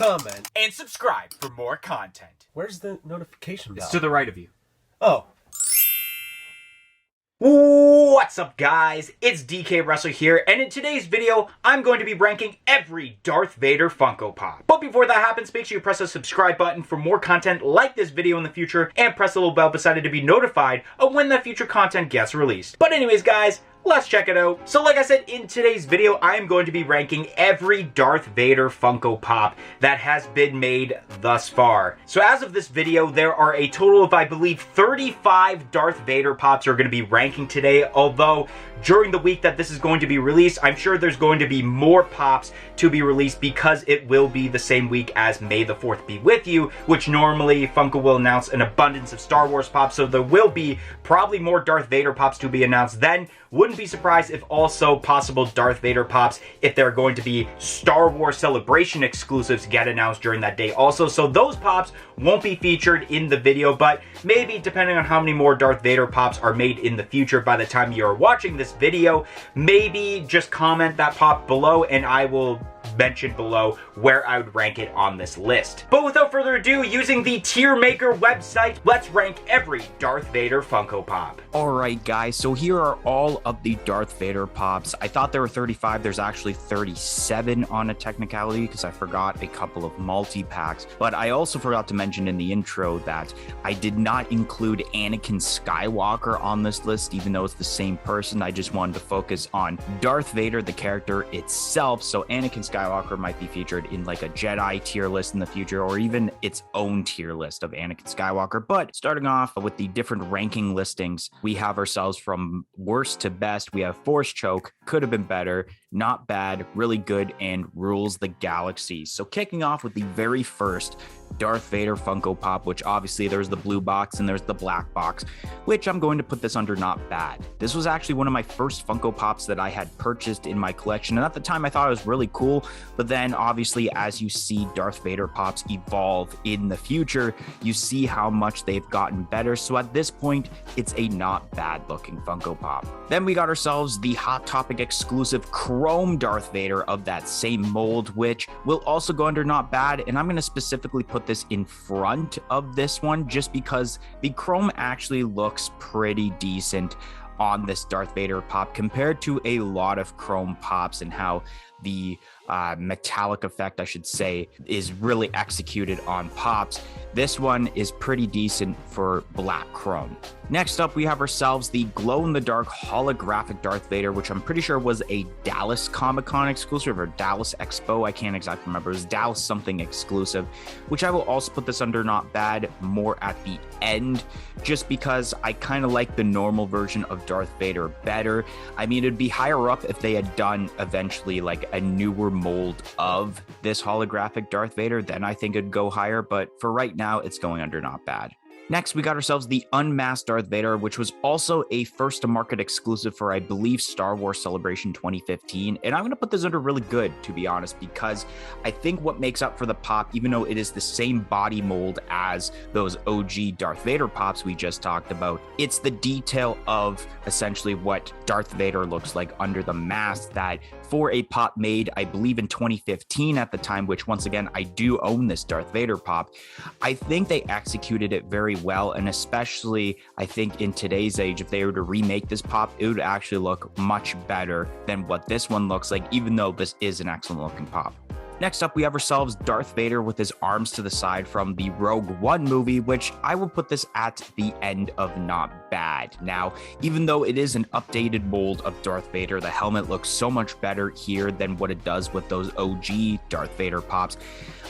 comment, and subscribe for more content. Where's the notification bell? It's to the right of you. Oh. What's up, guys? It's DK Wrestler here, and in today's video, I'm going to be ranking every Darth Vader Funko Pop. But before that happens, make sure you press the subscribe button for more content like this video in the future, and press the little bell beside it to be notified of when that future content gets released. But anyways, guys, let's check it out. So like I said, in today's video, I am going to be ranking every Darth Vader Funko Pop that has been made thus far. So as of this video, there are a total of, I believe, 35 Darth Vader Pops are going to be ranking today, although during the week that this is going to be released, I'm sure there's going to be more Pops to be released because it will be the same week as May the 4th be with you, which normally Funko will announce an abundance of Star Wars Pops, so there will be probably more Darth Vader Pops to be announced then. Wouldn't be surprised if also possible Darth Vader Pops, if they're going to be Star Wars Celebration exclusives, get announced during that day also. So those Pops won't be featured in the video, but maybe depending on how many more Darth Vader Pops are made in the future by the time you're watching this video, maybe just comment that Pop below and I will mention below where I would rank it on this list. But without further ado, using the Tiermaker website, let's rank every Darth Vader Funko Pop. Alright guys, so here are all of the Darth Vader Pops. I thought there were 35, there's actually 37 on a technicality because I forgot a couple of multi-packs. But I also forgot to mention in the intro that I did not include Anakin Skywalker on this list, even though it's the same person. I just wanted to focus on Darth Vader, the character itself. So Anakin Skywalker might be featured in like a Jedi tier list in the future, or even its own tier list of Anakin Skywalker. But starting off with the different ranking listings, we have ourselves from worst to best. We have Force Choke, could have been better, not bad, really good, and rules the galaxy. So kicking off with the very first Darth Vader Funko Pop, which obviously there's the blue box and there's the black box, which I'm going to put this under not bad. This was actually one of my first Funko Pops that I had purchased in my collection, and at the time I thought it was really cool, but then obviously as you see Darth Vader Pops evolve in the future, you see how much they've gotten better. So at this point, it's a not bad looking Funko Pop. Then we got ourselves the Hot Topic exclusive Chrome Darth Vader of that same mold, which will also go under not bad, and I'm going to specifically put this in front of this one just because the Chrome actually looks pretty decent on this Darth Vader Pop compared to a lot of Chrome Pops, and how the metallic effect, I should say, is really executed on Pops. This one is pretty decent for black Chrome. Next up, we have ourselves the glow-in-the-dark holographic Darth Vader, which I'm pretty sure was a Dallas Comic-Con exclusive or Dallas Expo. I can't exactly remember. It was Dallas something exclusive, which I will also put this under not bad, more at the end, just because I kind of like the normal version of Darth Vader better. I mean, it'd be higher up if they had done eventually like a newer mold of this holographic Darth Vader, then I think it'd go higher, but for right now, it's going under not bad. Next, we got ourselves the Unmasked Darth Vader, which was also a first-to-market exclusive for, I believe, Star Wars Celebration 2015. And I'm going to put this under really good, to be honest, because I think what makes up for the pop, even though it is the same body mold as those OG Darth Vader pops we just talked about, it's the detail of essentially what Darth Vader looks like under the mask that for a pop made, I believe, in 2015 at the time, which once again, I do own this Darth Vader pop. I think they executed it very well, and especially I think in today's age, if they were to remake this pop, it would actually look much better than what this one looks like, even though this is an excellent looking pop. Next up, we have ourselves Darth Vader with his arms to the side from the Rogue One movie, which I will put this at the end of not bad. Now, even though it is an updated mold of Darth Vader, the helmet looks so much better here than what it does with those OG Darth Vader pops.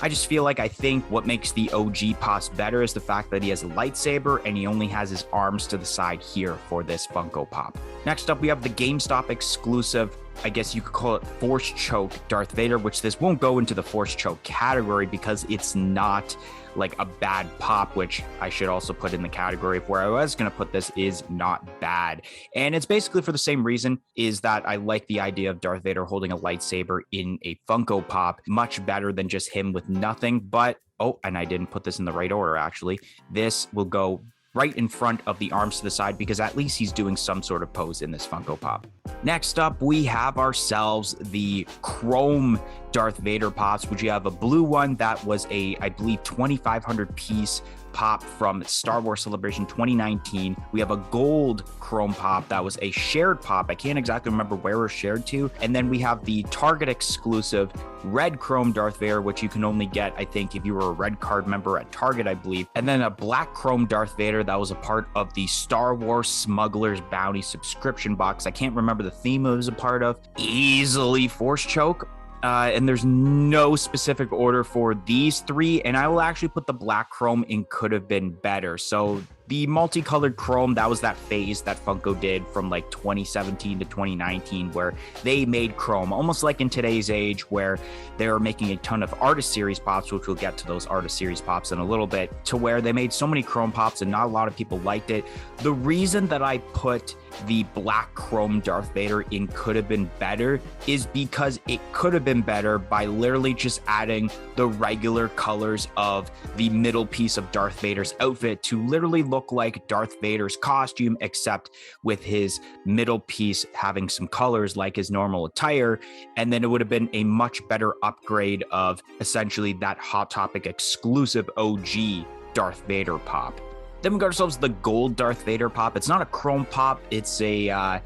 I just feel like I think what makes the OG pops better is the fact that he has a lightsaber and he only has his arms to the side here for this Funko Pop. Next up, we have the GameStop exclusive, I guess you could call it Force Choke Darth Vader, which this won't go into the Force Choke category because it's not like a bad pop, which I should also put in the category of where I was going to put this is not bad. And it's basically for the same reason, is that I like the idea of Darth Vader holding a lightsaber in a Funko Pop much better than just him with nothing. But, oh, and I didn't put this in the right order, actually. This will go right in front of the arms to the side because at least he's doing some sort of pose in this Funko Pop. Next up, we have ourselves the Chrome Darth Vader pops, which you have a blue one that was I believe 2,500 piece pop from Star Wars Celebration 2019. We have a gold chrome pop that was a shared pop. I can't exactly remember where it was shared to. And then we have the Target exclusive red chrome Darth Vader, which you can only get, I think, if you were a red card member at Target, I believe. And then a black chrome Darth Vader that was a part of the Star Wars Smugglers Bounty subscription box. I can't remember the theme it was a part of. Easily Force Choke. And there's no specific order for these three, and I will actually put the black chrome in could have been better. So the multicolored chrome, that was that phase that Funko did from like 2017 to 2019 where they made chrome almost like in today's age where they're making a ton of artist series pops, which we'll get to those artist series pops in a little bit, to where they made so many chrome pops and not a lot of people liked it. The reason that I put the black chrome Darth Vader in could have been better is because it could have been better by literally just adding the regular colors of the middle piece of Darth Vader's outfit to literally look like Darth Vader's costume, except with his middle piece having some colors like his normal attire. And then it would have been a much better upgrade of essentially that Hot Topic exclusive OG Darth Vader pop. Then we got ourselves the gold Darth Vader pop. It's not a chrome pop. It's I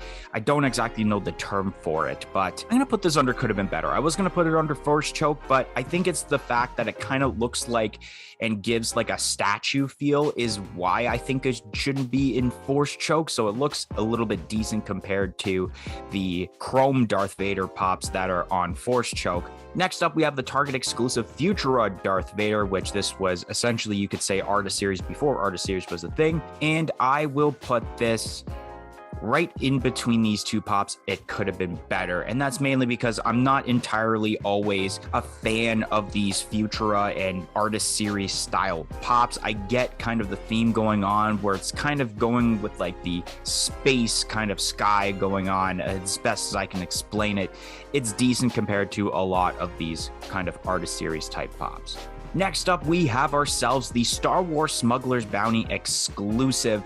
don't exactly know the term for it, but I'm going to put this under could have been better. I was going to put it under Force Choke, but I think it's the fact that it kind of looks like and gives like a statue feel is why I think it shouldn't be in Force Choke. So it looks a little bit decent compared to the chrome Darth Vader pops that are on Force Choke. Next up, we have the Target exclusive Futura Darth Vader, which this was essentially, you could say, Artist Series before Artist Series was a thing. And I will put this right in between these two pops. It could have been better. And that's mainly because I'm not entirely always a fan of these Futura and Artist Series style pops. I get kind of the theme going on where it's kind of going with like the space kind of sky going on as best as I can explain it. It's decent compared to a lot of these kind of Artist Series type pops. Next up, we have ourselves the Star Wars Smugglers Bounty exclusive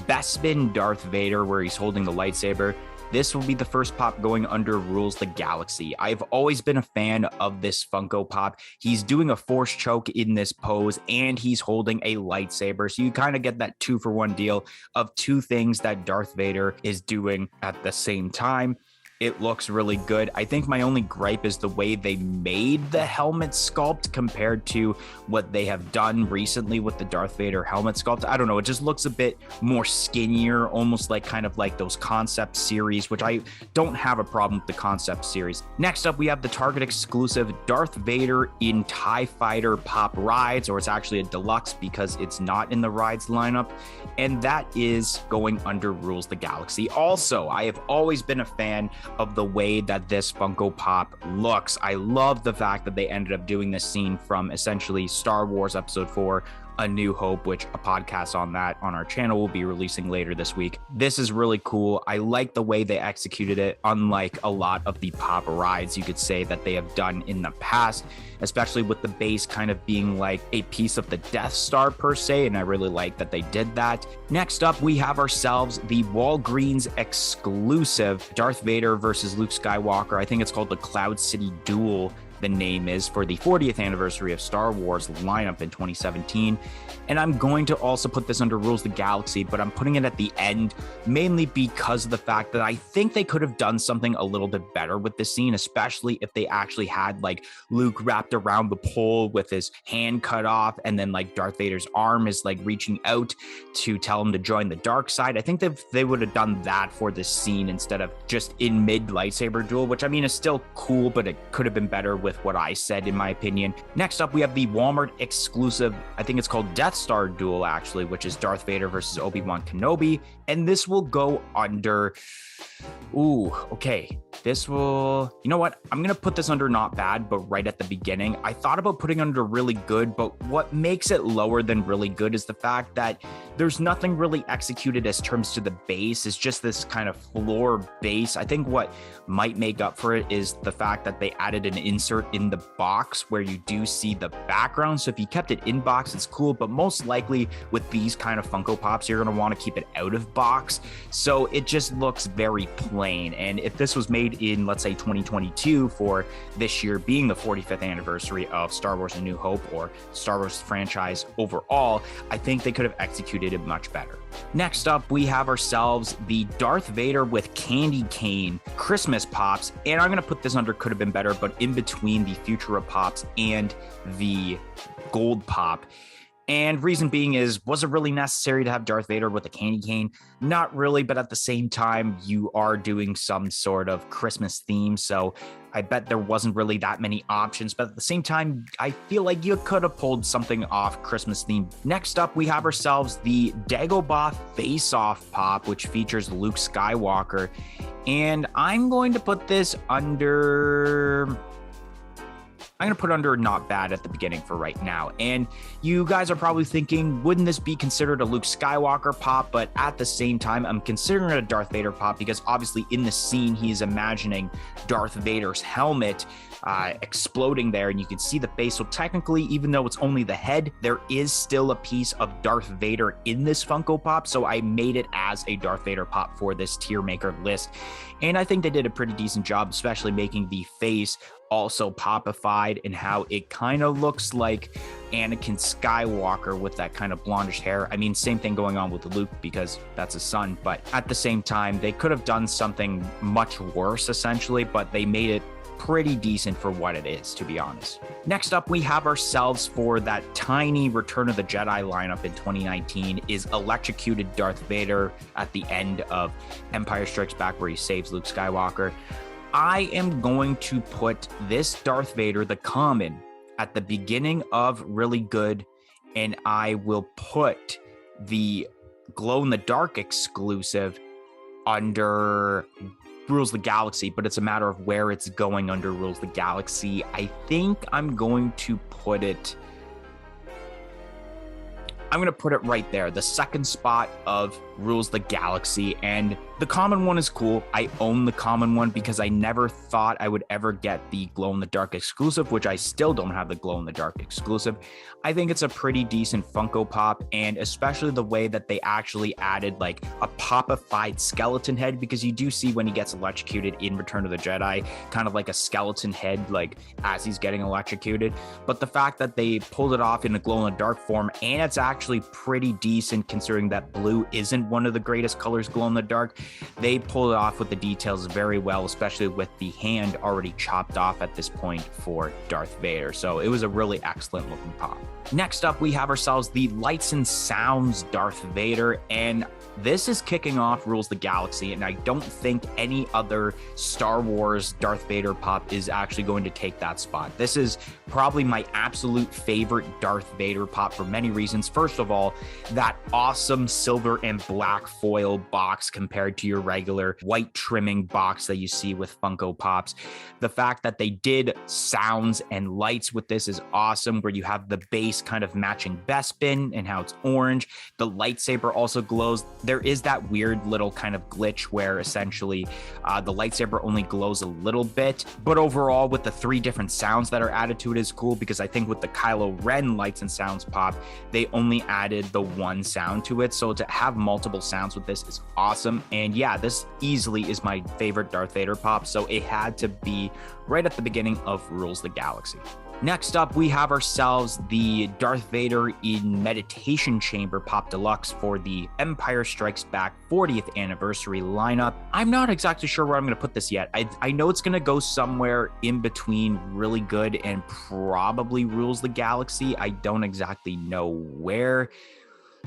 Bespin Darth Vader, where he's holding the lightsaber. This will be the first pop going under Rules the Galaxy. I've always been a fan of this Funko Pop. He's doing a Force Choke in this pose, and he's holding a lightsaber. So you kind of get that 2-for-1 deal of two things that Darth Vader is doing at the same time. It looks really good. I think my only gripe is the way they made the helmet sculpt compared to what they have done recently with the Darth Vader helmet sculpt. I don't know. It just looks a bit more skinnier, almost like kind of like those concept series, which I don't have a problem with the concept series. Next up, we have the Target exclusive Darth Vader in TIE Fighter Pop Rides, or it's actually a deluxe because it's not in the Rides lineup. And that is going under Rules the Galaxy. Also, I have always been a fan of the way that this Funko Pop looks. I love the fact that they ended up doing this scene from essentially Star Wars Episode 4, A New Hope, which a podcast on that on our channel will be releasing later this week. This is really cool. I like the way they executed it, unlike a lot of the pop rides you could say that they have done in the past, especially with the base kind of being like a piece of the Death Star per se, and I really like that they did that. Next up, we have ourselves the Walgreens exclusive Darth Vader versus Luke Skywalker. I think it's called the Cloud City Duel. The name is for the 40th anniversary of Star Wars lineup in 2017. And I'm going to also put this under Rules the Galaxy, but I'm putting it at the end mainly because of the fact that I think they could have done something a little bit better with this scene, especially if they actually had like Luke wrapped around the pole with his hand cut off, and then like Darth Vader's arm is like reaching out to tell him to join the dark side. I think that they would have done that for this scene instead of just in mid lightsaber duel, which I mean is still cool, but it could have been better with what I said, in my opinion. Next up, we have the Walmart exclusive, I think it's called Death Star Duel, actually, which is Darth Vader versus Obi-Wan Kenobi. And this will go under... Ooh, okay. This will... You know what? I'm going to put this under not bad, but right at the beginning. I thought about putting under really good, but what makes it lower than really good is the fact that there's nothing really executed as terms to the base. It's just this kind of floor base. I think what might make up for it is the fact that they added an insert in the box where you do see the background. So if you kept it in box, it's cool, but most likely with these kind of Funko Pops, you're going to want to keep it out of box. So it just looks very plain. And if this was made executed in, let's say, 2022 for this year being the 45th anniversary of Star Wars A New Hope or Star Wars franchise overall, I think they could have executed it much better. Next up, we have ourselves the Darth Vader with candy cane Christmas pops, and I'm going to put this under could have been better, but in between the Futura pops and the gold pop. And reason being is, was it really necessary to have Darth Vader with a candy cane? Not really, but at the same time, you are doing some sort of Christmas theme, so I bet there wasn't really that many options, but at the same time, I feel like you could have pulled something off Christmas theme. Next up, we have ourselves the Dagobah Face-Off Pop, which features Luke Skywalker, and I'm going to put this under... I'm going to put under not bad at the beginning for right now. And you guys are probably thinking, wouldn't this be considered a Luke Skywalker pop? But at the same time, I'm considering it a Darth Vader pop because obviously in the scene, he's imagining Darth Vader's helmet exploding there, and you can see the face. So technically, even though it's only the head, there is still a piece of Darth Vader in this Funko Pop. So I made it as a Darth Vader pop for this Tiermaker list. And I think they did a pretty decent job, especially making the face also popified and how it kind of looks like Anakin Skywalker with that kind of blondish hair. I mean, same thing going on with Luke because that's his son, but at the same time, they could have done something much worse essentially, but they made it pretty decent for what it is, to be honest. Next up, we have ourselves for that tiny Return of the Jedi lineup in 2019 is Electrocuted Darth Vader at the end of Empire Strikes Back where he saves Luke Skywalker. I am going to put this Darth Vader, the common, at the beginning of Really Good, and I will put the glow-in-the-dark exclusive under Rules the Galaxy, but it's a matter of where it's going under Rules the Galaxy. I think I'm going to put it right there, the second spot of Rules the Galaxy, and the common one is cool. I own the common one because I never thought I would ever get the glow-in-the-dark exclusive, which I still don't have the glow-in-the-dark exclusive. I think it's a pretty decent Funko Pop, and especially the way that they actually added like a popified skeleton head, because you do see when he gets electrocuted in Return of the Jedi, kind of like a skeleton head like as he's getting electrocuted. But the fact that they pulled it off in a glow-in-the-dark form, and it's actually pretty decent considering that blue isn't one of the greatest colors glow in the dark. They pulled it off with the details very well, especially with the hand already chopped off at this point for Darth Vader. So it was a really excellent looking pop. Next up, we have ourselves the Lights and Sounds Darth Vader, and this is kicking off Rules the Galaxy, and I don't think any other Star Wars Darth Vader pop is actually going to take that spot. This is probably my absolute favorite Darth Vader pop for many reasons. First of all, that awesome silver and black foil box compared to your regular white trimming box that you see with Funko Pops. The fact that they did sounds and lights with this is awesome, where you have the base kind of matching Bespin and how it's orange. The lightsaber also glows. There is that weird little kind of glitch where essentially the lightsaber only glows a little bit, but overall with the 3 different sounds that are added to it is cool, because I think with the Kylo Ren Lights and Sounds pop, they only added the 1 sound to it. So to have multiple sounds with this is awesome. And yeah, this easily is my favorite Darth Vader pop, so it had to be right at the beginning of Rules the Galaxy. Next up, we have ourselves the Darth Vader in Meditation Chamber Pop Deluxe for the Empire Strikes Back 40th anniversary lineup. I'm not exactly sure where I'm going to put this yet. I know it's going to go somewhere in between Really Good and probably Rules the Galaxy. I don't exactly know where.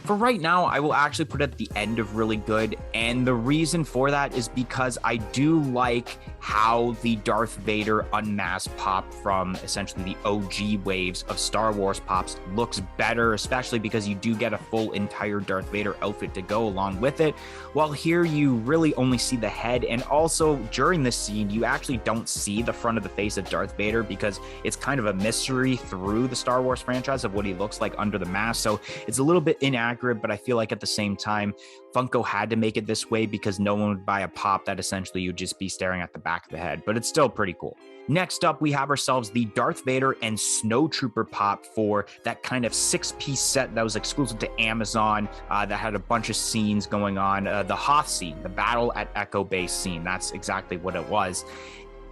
For right now, I will actually put it at the end of Really Good, and the reason for that is because I do like how the Darth Vader Unmasked pop from essentially the OG waves of Star Wars pops looks better, especially because you do get a full entire Darth Vader outfit to go along with it, while here you really only see the head, and also during this scene, you actually don't see the front of the face of Darth Vader because it's kind of a mystery through the Star Wars franchise of what he looks like under the mask, so it's a little bit inaccurate accurate, but I feel like at the same time, Funko had to make it this way because no one would buy a pop that essentially you'd just be staring at the back of the head, but it's still pretty cool. Next up, we have ourselves the Darth Vader and Snowtrooper pop for that kind of 6-piece set that was exclusive to Amazon that had a bunch of scenes going on. The Hoth scene, the Battle at Echo Base scene, that's exactly what it was.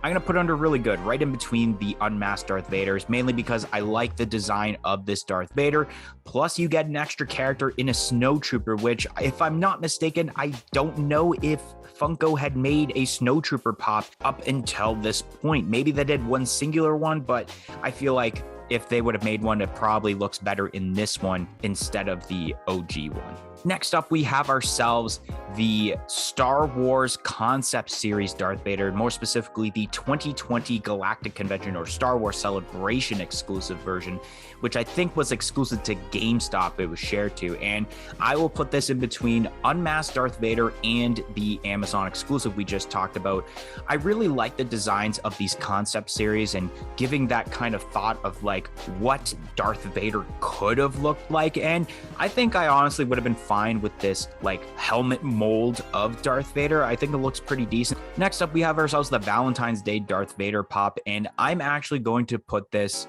I'm going to put it under really good, right in between the unmasked Darth Vaders, mainly because I like the design of this Darth Vader. Plus, you get an extra character in a Snowtrooper, which, if I'm not mistaken, I don't know if Funko had made a Snowtrooper pop up until this point. Maybe they did one singular one, but I feel like if they would have made one, it probably looks better in this one instead of the OG one. Next up, we have ourselves the Star Wars Concept Series Darth Vader, more specifically the 2020 Galactic Convention or Star Wars Celebration exclusive version, which I think was exclusive to GameStop. It was shared to, and I will put this in between Unmasked Darth Vader and the Amazon exclusive we just talked about. I really like the designs of these concept series and giving that kind of thought of like what Darth Vader could have looked like, and I think I honestly would have been fine with this like helmet mold of Darth Vader. I think it looks pretty decent. Next up, we have ourselves the Valentine's Day Darth Vader pop, and I'm actually going to put this,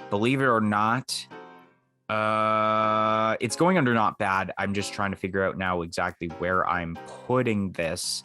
believe it or not, it's going under not bad. I'm just trying to figure out now exactly where I'm putting this.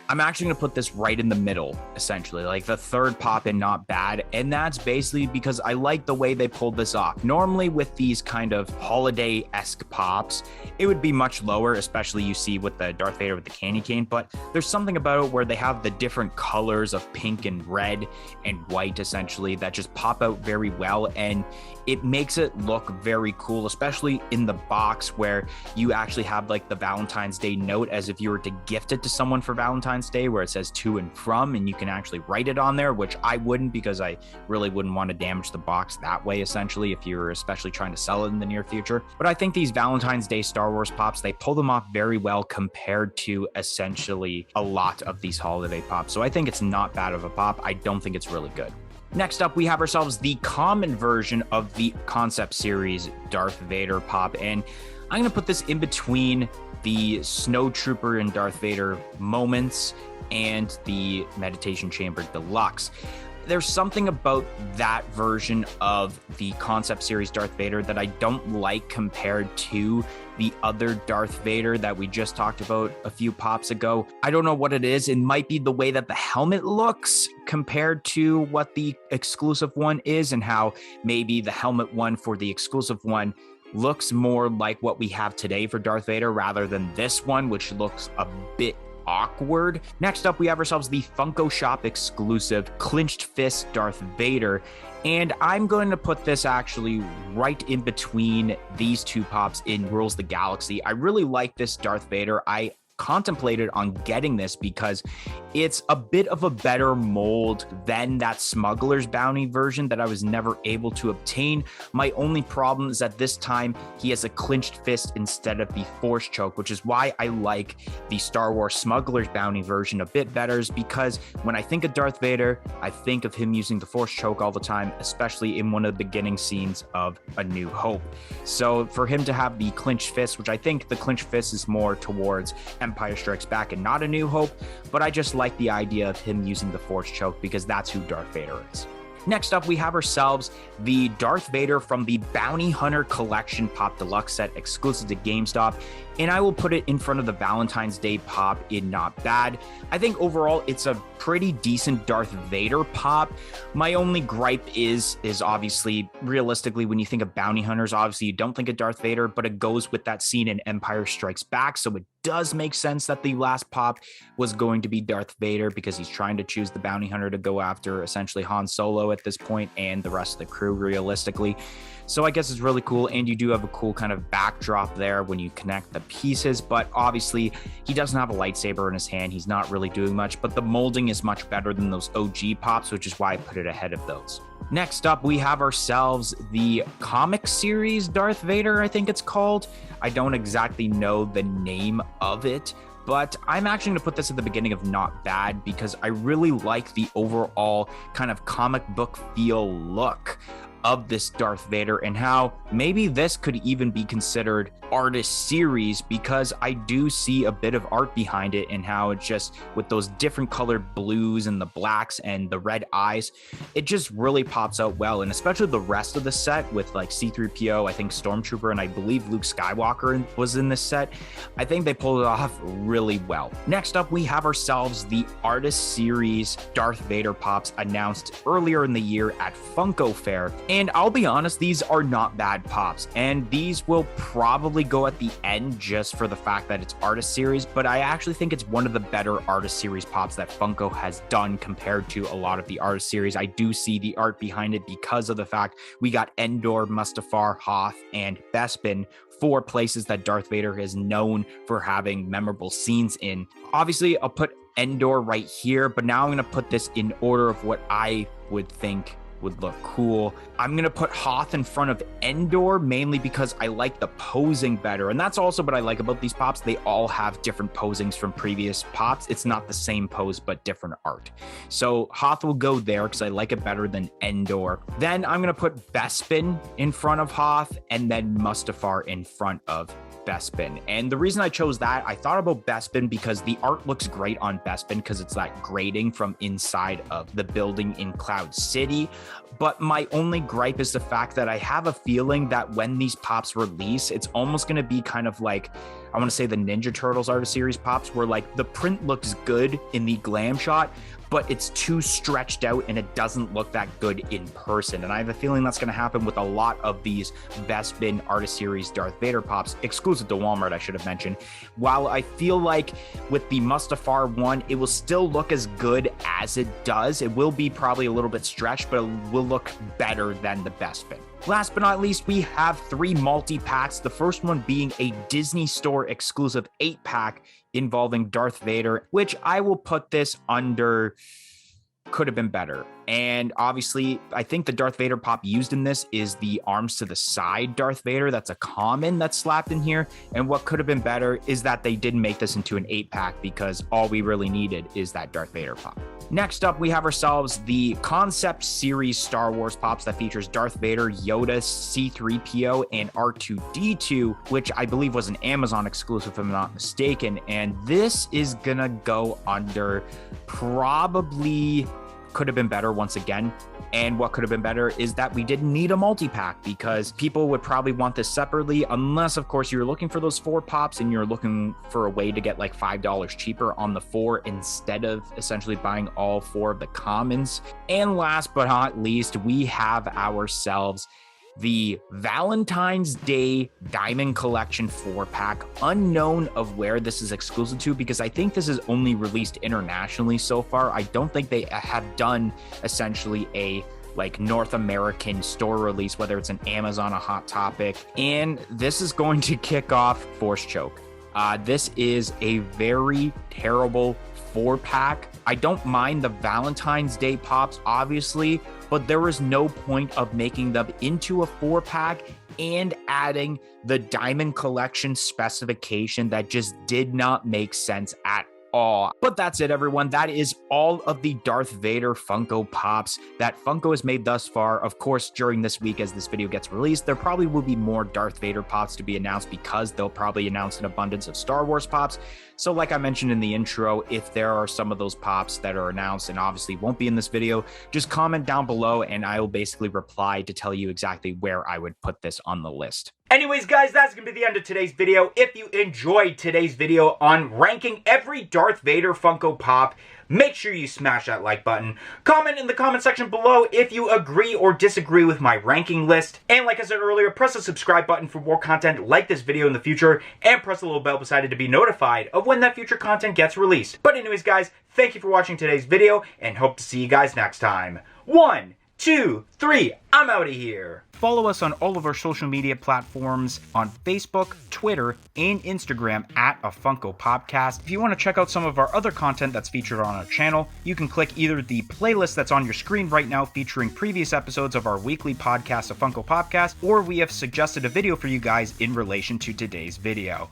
I'm actually going to put this right in the middle, essentially, like the third pop in not bad. And that's basically because I like the way they pulled this off. Normally with these kind of holiday-esque pops, it would be much lower, especially you see with the Darth Vader with the candy cane. But there's something about it where they have the different colors of pink and red and white, essentially, that just pop out very well. And it makes it look very cool, especially in the box where you actually have like the Valentine's Day note as if you were to gift it to someone for Valentine's Day, where it says to and from, and you can actually write it on there, which I wouldn't, because I really wouldn't want to damage the box that way, essentially, if you're especially trying to sell it in the near future. But I think these Valentine's Day Star Wars pops, they pull them off very well compared to essentially a lot of these holiday pops. So I think it's not bad of a pop. I don't think it's really good. Next up, we have ourselves the common version of the Concept Series Darth Vader pop, and I'm going to put this in between the Snowtrooper and Darth Vader moments and the Meditation Chamber Deluxe. There's something about that version of the Concept Series Darth Vader that I don't like compared to the other Darth Vader that we just talked about a few pops ago. I don't know what it is. It might be the way that the helmet looks compared to what the exclusive one is, and how maybe the helmet one for the exclusive one looks more like what we have today for Darth Vader rather than this one, which looks a bit awkward. Next up, we have ourselves the Funko Shop exclusive Clinched Fist Darth Vader, and I'm going to put this actually right in between these two pops in Rules the Galaxy. I really like this Darth Vader. I contemplated on getting this because it's a bit of a better mold than that Smugglers bounty version that I was never able to obtain. My only problem is that this time he has a clenched fist instead of the force choke, which is why I like the Star Wars Smugglers bounty version a bit better, is because when I think of Darth Vader, I think of him using the force choke all the time, especially in one of the beginning scenes of A New Hope. So for him to have the clenched fist, which I think the clenched fist is more towards Empire Strikes Back and not A New Hope, but I just like the idea of him using the force choke because that's who Darth Vader is. Next up, we have ourselves the Darth Vader from the Bounty Hunter Collection Pop Deluxe set exclusive to GameStop, and I will put it in front of the Valentine's Day pop in Not Bad. I think overall it's a pretty decent Darth Vader pop. My only gripe is obviously, realistically, when you think of bounty hunters, obviously you don't think of Darth Vader, but it goes with that scene in Empire Strikes Back, so it does make sense that the last pop was going to be Darth Vader because he's trying to choose the bounty hunter to go after essentially Han Solo at this point and the rest of the crew, realistically. So I guess it's really cool, and you do have a cool kind of backdrop there when you connect the pieces, but obviously he doesn't have a lightsaber in his hand. He's not really doing much, but the molding is much better than those OG pops, which is why I put it ahead of those. Next up, we have ourselves the comic series Darth Vader, I think it's called. I don't exactly know the name of it, but I'm actually going to put this at the beginning of Not Bad because I really like the overall kind of comic book feel look of this Darth Vader and how maybe this could even be considered artist series, because I do see a bit of art behind it and how it's just with those different colored blues and the blacks and the red eyes, it just really pops out well. And especially the rest of the set with like C-3PO, I think Stormtrooper, and I believe Luke Skywalker was in this set. I think they pulled it off really well. Next up, we have ourselves the artist series Darth Vader pops announced earlier in the year at Funko Fair. And I'll be honest, these are not bad pops, and these will probably go at the end just for the fact that it's artist series, but I actually think it's one of the better artist series pops that Funko has done compared to a lot of the artist series. I do see the art behind it because of the fact we got Endor, Mustafar, Hoth, and Bespin, 4 places that Darth Vader is known for having memorable scenes in. Obviously, I'll put Endor right here, but now I'm going to put this in order of what I would think would look cool. I'm gonna put Hoth in front of Endor mainly because I like the posing better, and that's also what I like about these pops. They all have different posings from previous pops. It's not the same pose but different art. So Hoth will go there because I like it better than Endor. Then I'm gonna put Bespin in front of Hoth and then Mustafar in front of Bespin. And the reason I chose that, I thought about Bespin because the art looks great on Bespin because it's that grading from inside of the building in Cloud City. But my only gripe is the fact that I have a feeling that when these pops release, it's almost going to be kind of like, I want to say the Ninja Turtles artist series pops, where like the print looks good in the glam shot, but it's too stretched out and it doesn't look that good in person. And I have a feeling that's going to happen with a lot of these Bespin artist series Darth Vader pops, exclusive to Walmart, I should have mentioned. While I feel like with the Mustafar one, it will still look as good as it does. It will be probably a little bit stretched, but it will look better than the Bespin. Last but not least, we have 3 multi-packs. The first one being a Disney Store exclusive 8-pack involving Darth Vader, which I will put this under could have been better. And obviously, I think the Darth Vader pop used in this is the arms to the side Darth Vader. That's a common that's slapped in here. And what could have been better is that they didn't make this into an 8-pack because all we really needed is that Darth Vader pop. Next up, we have ourselves the concept series Star Wars pops that features Darth Vader, Yoda, C-3PO, and R2-D2, which I believe was an Amazon exclusive if I'm not mistaken. And this is gonna go under probably could have been better once again. And what could have been better is that we didn't need a multi-pack because people would probably want this separately, unless of course you're looking for those 4 pops and you're looking for a way to get like $5 cheaper on the 4 instead of essentially buying all 4 of the commons. And last but not least, we have ourselves the Valentine's Day Diamond Collection 4-pack, unknown of where this is exclusive to because I think this is only released internationally so far. I don't think they have done essentially a like North American store release, whether it's an Amazon, a Hot Topic, and this is going to kick off Force Choke. This is a very terrible 4-pack. I don't mind the Valentine's Day pops, obviously, but there was no point of making them into a 4-pack and adding the Diamond Collection specification that just did not make sense at all. But that's it, everyone. That is all of the Darth Vader Funko Pops that Funko has made thus far. Of course, during this week as this video gets released, there probably will be more Darth Vader Pops to be announced because they'll probably announce an abundance of Star Wars Pops. So like I mentioned in the intro, if there are some of those pops that are announced and obviously won't be in this video, just comment down below and I will basically reply to tell you exactly where I would put this on the list. Anyways, guys, that's going to be the end of today's video. If you enjoyed today's video on ranking every Darth Vader Funko Pop, make sure you smash that like button. Comment in the comment section below if you agree or disagree with my ranking list. And like I said earlier, press the subscribe button for more content like this video in the future, and press the little bell beside it to be notified of when that future content gets released. But anyways, guys, thank you for watching today's video, and hope to see you guys next time. 1, 2, 3, I'm out of here. Follow us on all of our social media platforms on Facebook, Twitter, and Instagram at A Funko Popcast. If you want to check out some of our other content that's featured on our channel, you can click either the playlist that's on your screen right now featuring previous episodes of our weekly podcast, A Funko Popcast, or we have suggested a video for you guys in relation to today's video.